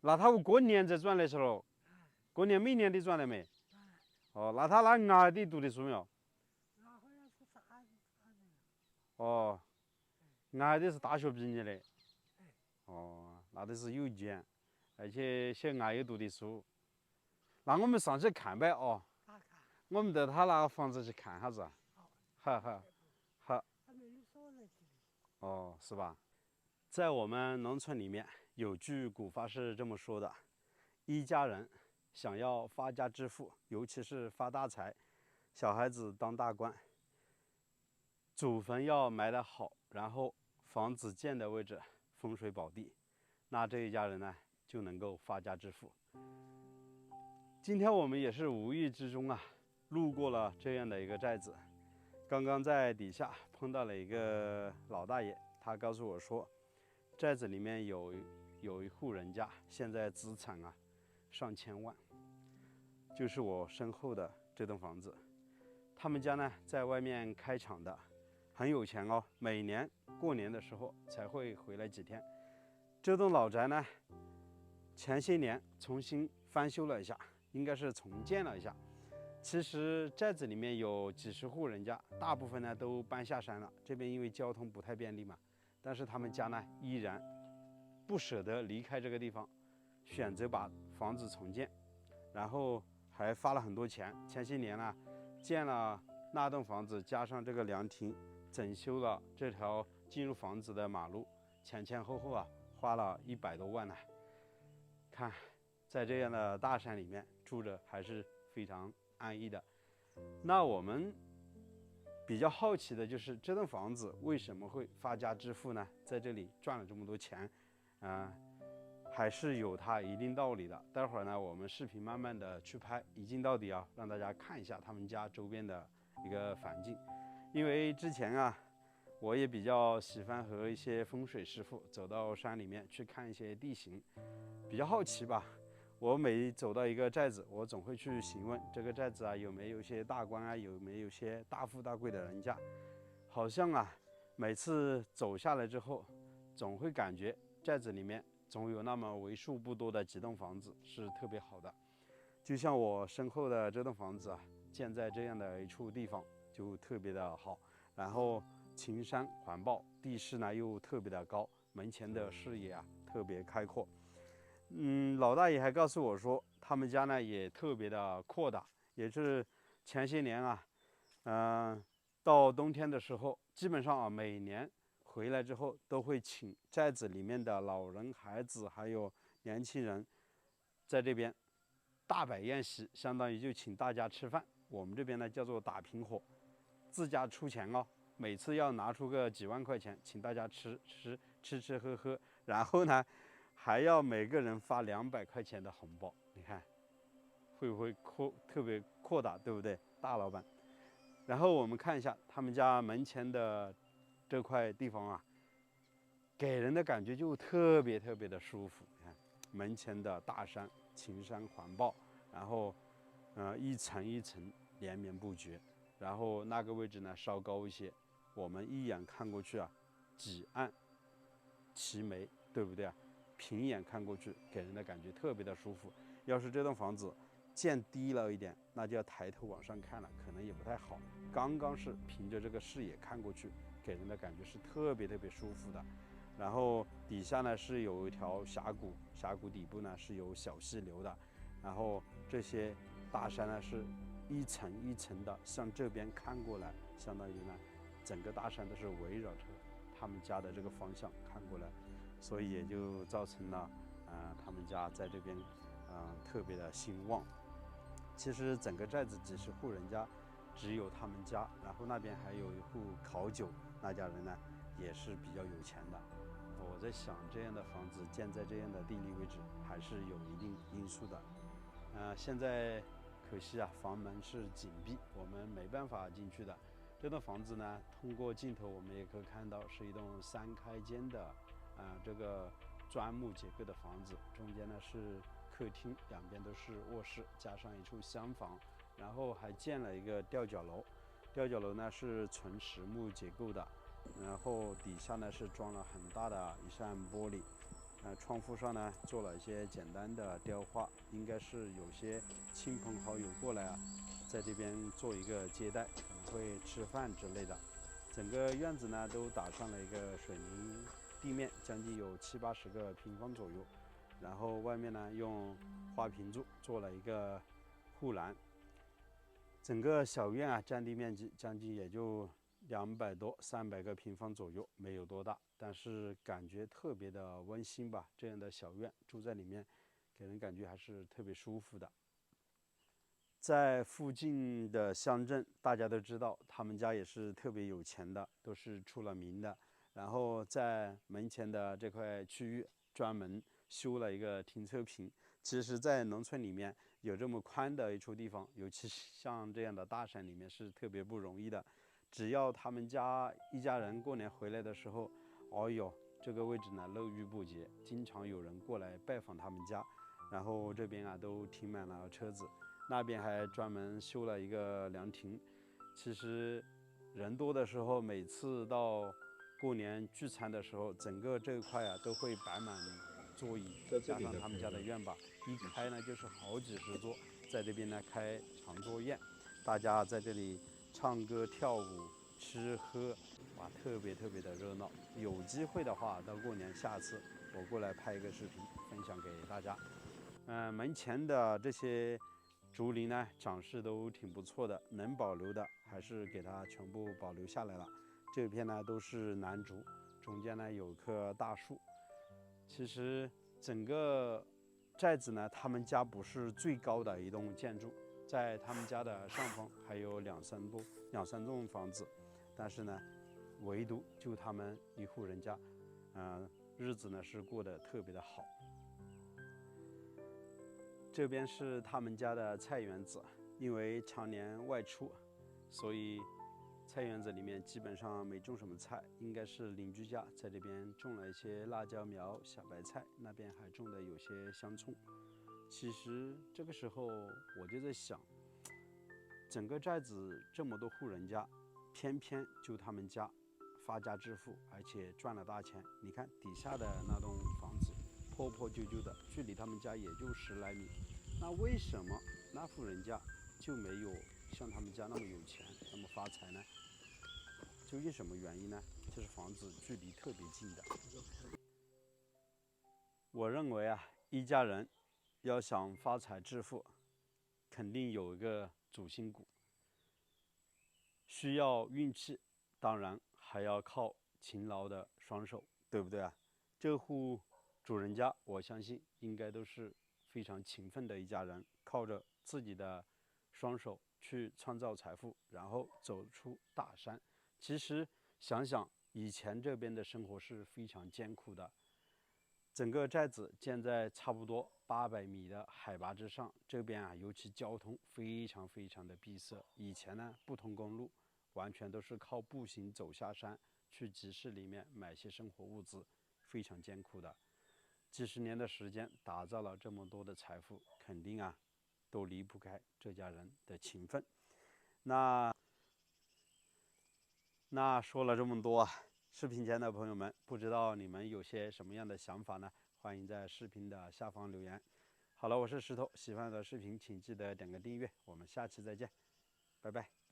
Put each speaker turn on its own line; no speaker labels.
那他过年才转的时候，过年每年都转了没？哦，那他那伢弟读的书没有？哦，伢弟是大学毕业的。哦，那都是有钱，而且小伢又读的书。那我们上去看呗哦。我们到他那个房子去看下子啊。好好好。哦，是吧？在我们农村里面有句古话是这么说的：一家人想要发家致富，尤其是发大财，小孩子当大官，祖坟要埋得好，然后房子建的位置风水宝地，那这一家人呢就能够发家致富。今天我们也是无意之中路过了这样的一个寨子，刚刚在底下碰到了一个老大爷，他告诉我说，寨子里面有一户人家，现在资产上千万，就是我身后的这栋房子。他们家呢在外面开厂的，很有钱哦，每年过年的时候才会回来几天。这栋老宅呢，前些年重新翻修了一下，应该是重建了一下。其实寨子里面有几十户人家，大部分呢都搬下山了，这边因为交通不太便利嘛，但是他们家呢依然不舍得离开这个地方，选择把房子重建，然后还花了很多钱。前些年呢建了那栋房子，加上这个凉亭，整修了这条进入房子的马路，前后花了100多万呢。看，在这样的大山里面住着还是非常安逸的。那我们比较好奇的就是这栋房子为什么会发家致富呢？在这里赚了这么多钱，还是有它一定道理的。待会儿呢，我们视频慢慢的去拍，一镜到底让大家看一下他们家周边的一个环境。因为之前我也比较喜欢和一些风水师傅走到山里面去看一些地形，比较好奇吧。我每走到一个寨子，我总会去询问这个寨子有没有一些大官有没有一些大富大贵的人家。好像每次走下来之后，总会感觉寨子里面总有那么为数不多的几栋房子是特别好的。就像我身后的这栋房子建在这样的一处地方就特别的好，然后群山环抱，地势呢又特别的高，门前的视野特别开阔。老大爷还告诉我说，他们家呢也特别的阔大，也是前些年到冬天的时候，基本上每年回来之后都会请寨子里面的老人、孩子还有年轻人在这边大摆宴席，相当于就请大家吃饭。我们这边呢叫做打平伙，自家出钱每次要拿出个几万块钱，请大家吃喝喝，然后呢还要每个人发200块钱的红包。你看会不会特别扩大，对不对，大老板？然后我们看一下他们家门前的这块地方给人的感觉就特别的舒服。你看门前的大山，群山环抱，然后一层一层连绵不绝，然后那个位置呢稍高一些，我们一眼看过去几岸齐眉，对不对平眼看过去给人的感觉特别的舒服。要是这栋房子建低了一点，那就要抬头往上看了，可能也不太好。刚刚是凭着这个视野看过去，给人的感觉是特别舒服的。然后底下呢是有一条峡谷，峡谷底部呢是有小溪流的，然后这些大山呢是一层一层的向这边看过来，相当于呢整个大山都是围绕着他们家的这个方向看过来，所以也就造成了他们家在这边特别的兴旺。其实整个寨子几十户人家，只有他们家，然后那边还有一户考酒，那家人呢也是比较有钱的。我在想，这样的房子建在这样的地理位置，还是有一定因素的。现在可惜房门是紧闭，我们没办法进去的。这栋房子呢，通过镜头我们也可以看到，是一栋3开间的这个砖木结构的房子，中间呢是客厅，两边都是卧室，加上一处厢房，然后还建了一个吊脚楼。吊脚楼呢是纯实木结构的，然后底下呢是装了很大的一扇玻璃，窗户上呢做了一些简单的雕花，应该是有些亲朋好友过来啊，在这边做一个接待，可能会吃饭之类的。整个院子呢都打上了一个水泥地面，将近有70-80个平方左右，然后外面呢用花瓶柱做了一个护栏。整个小院啊占地面积将近也就200多300个平方左右，没有多大，但是感觉特别的温馨吧。这样的小院住在里面，给人感觉还是特别舒服的。在附近的乡镇，大家都知道他们家也是特别有钱的，都是出了名的。然后在门前的这块区域专门修了一个停车坪。其实在农村里面有这么宽的一处地方，尤其是像这样的大山里面是特别不容易的。只要他们家一家人过年回来的时候，哦哟，这个位置呢络绎不绝，经常有人过来拜访他们家，然后这边啊都停满了车子，那边还专门修了一个凉亭。其实人多的时候，每次到过年聚餐的时候，整个这一块啊都会摆满桌椅，加上他们家的院坝，一开呢就是好几十桌，在这边呢开长桌宴，大家在这里唱歌跳舞吃喝，哇，特别特别的热闹。有机会的话，到过年下次我过来拍一个视频分享给大家。门前的这些竹林呢，长势都挺不错的，能保留的还是给它全部保留下来了。这片呢都是楠竹，中间呢有棵大树。其实整个寨子呢，他们家不是最高的一栋建筑，在他们家的上方还有两三栋房子，但是呢，唯独就他们一户人家，日子呢是过得特别的好。这边是他们家的菜园子，因为常年外出，所以菜园子里面基本上没种什么菜，应该是邻居家在这边种了一些辣椒苗、小白菜，那边还种的有些香葱。其实这个时候我就在想，整个寨子这么多户人家，偏偏就他们家发家致富，而且赚了大钱。你看底下的那栋房子破破旧旧的，距离他们家也就10来米，那为什么那户人家就没有像他们家那么有钱，那么发财呢？究竟什么原因呢？就是房子距离特别近的。我认为啊，一家人要想发财致富，肯定有一个主心骨，需要运气，当然还要靠勤劳的双手，对不对啊？这户主人家，我相信应该都是非常勤奋的一家人，靠着自己的双手去创造财富，然后走出大山。其实想想以前这边的生活是非常艰苦的，整个寨子建在差不多800米的海拔之上，这边啊尤其交通非常非常的闭塞，以前呢不通公路，完全都是靠步行走下山去集市里面买些生活物资，非常艰苦的。几十年的时间打造了这么多的财富，肯定啊都离不开这家人的勤奋。那说了这么多啊，视频前的朋友们，不知道你们有些什么样的想法呢？欢迎在视频的下方留言。好了，我是石头，喜欢我的视频请记得点个订阅，我们下期再见，拜拜。